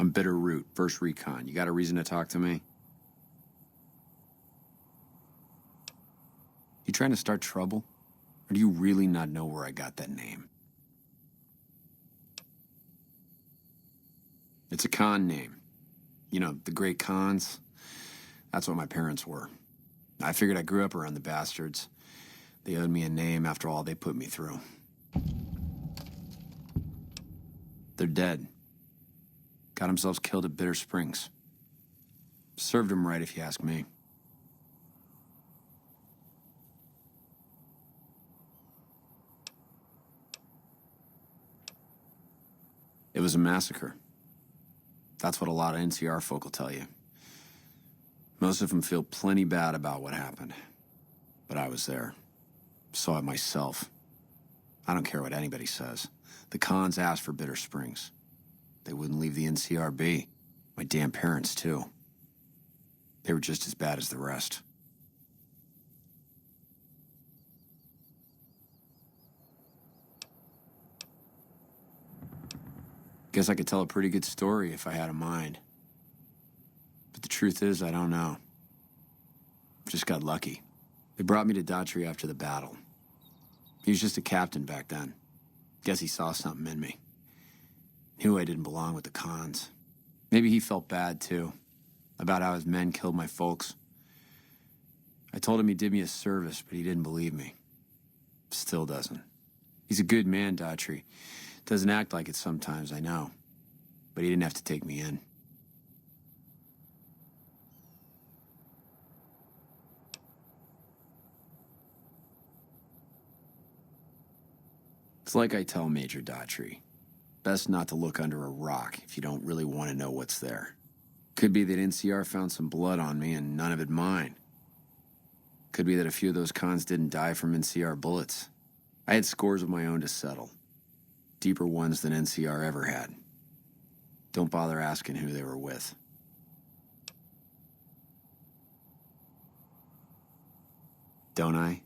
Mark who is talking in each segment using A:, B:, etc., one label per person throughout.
A: I'm Bitter Root, first recon. You got a reason to talk to me? You trying to start trouble? Or do you really not know where I got that name? It's a con name. You know, the great cons. That's what my parents were. I figured I grew up around the bastards. They owed me a name after all they put me through. They're dead. Got themselves killed at Bitter Springs. Served them right, if you ask me. It was a massacre. That's what a lot of NCR folk will tell you. Most of them feel plenty bad about what happened. But I was there. Saw it myself. I don't care what anybody says. The cons asked for Bitter Springs. They wouldn't leave the NCR be. My damn parents, too. They were just as bad as the rest. Guess I could tell a pretty good story if I had a mind. But the truth is, I don't know. Just got lucky. They brought me to Dhatri after the battle. He was just a captain back then. Guess he saw something in me. Knew I didn't belong with the cons. Maybe he felt bad, too, about how his men killed my folks. I told him he did me a service, but he didn't believe me. Still doesn't. He's a good man, Dhatri. Doesn't act like it sometimes, I know. But he didn't have to take me in. It's like I tell Major Dhatri. Best not to look under a rock if you don't really want to know what's there. Could be that NCR found some blood on me and none of it mine. Could be that a few of those cons didn't die from NCR bullets. I had scores of my own to settle. Deeper ones than NCR ever had. Don't bother asking who they were with. Don't I?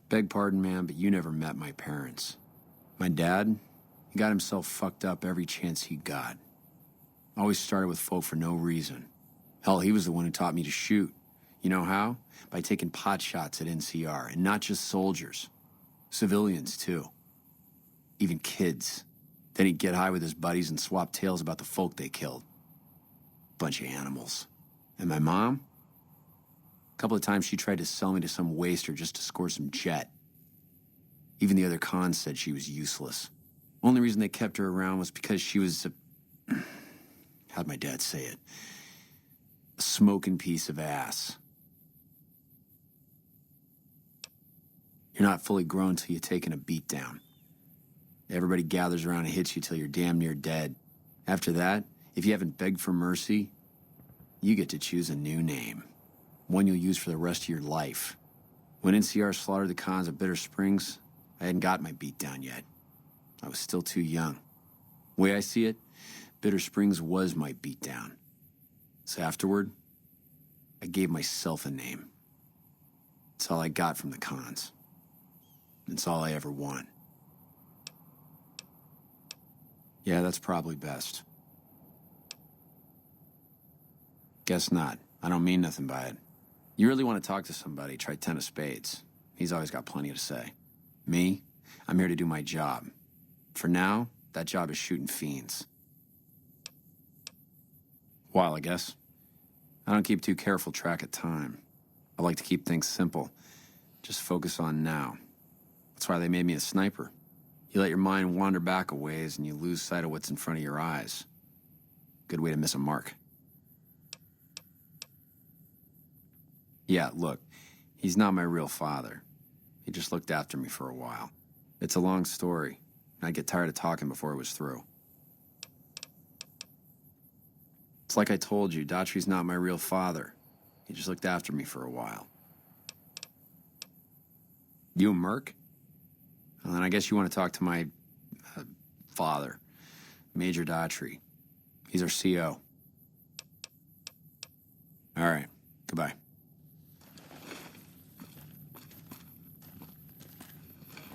A: Beg pardon, man, but you never met my parents. My dad, he got himself fucked up every chance he got. Always started with folk for no reason. Hell, he was the one who taught me to shoot. You know how? By taking pot shots at NCR, and not just soldiers. Civilians, too. Even kids. Then he'd get high with his buddies and swap tales about the folk they killed. Bunch of animals. And my mom? A couple of times she tried to sell me to some waster just to score some jet. Even the other cons said she was useless. Only reason they kept her around was because she was a... how'd my dad say it? A smoking piece of ass. You're not fully grown till you've taken a beat down. Everybody gathers around and hits you till you're damn near dead. After that, if you haven't begged for mercy, you get to choose a new name. One you'll use for the rest of your life. When NCR slaughtered the cons at Bitter Springs, I hadn't got my beat down yet. I was still too young. The way I see it, Bitter Springs was my beat down. So afterward, I gave myself a name. It's all I got from the cons. It's all I ever want. Yeah, that's probably best. Guess not. I don't mean nothing by it. You really want to talk to somebody, try 10 of spades. He's always got plenty to say. Me, I'm here to do my job. For now, that job is shooting fiends. While, I guess. I don't keep too careful track of time. I like to keep things simple. Just focus on now. That's why they made me a sniper. You let your mind wander back a ways and you lose sight of what's in front of your eyes. Good way to miss a mark. Yeah, look, he's not my real father. He just looked after me for a while. It's a long story, and I'd get tired of talking before it was through. It's like I told you, Dhatri's not my real father. He just looked after me for a while. You a merc? Well, then I guess you want to talk to my father, Major Dhatri. He's our CO. All right, goodbye.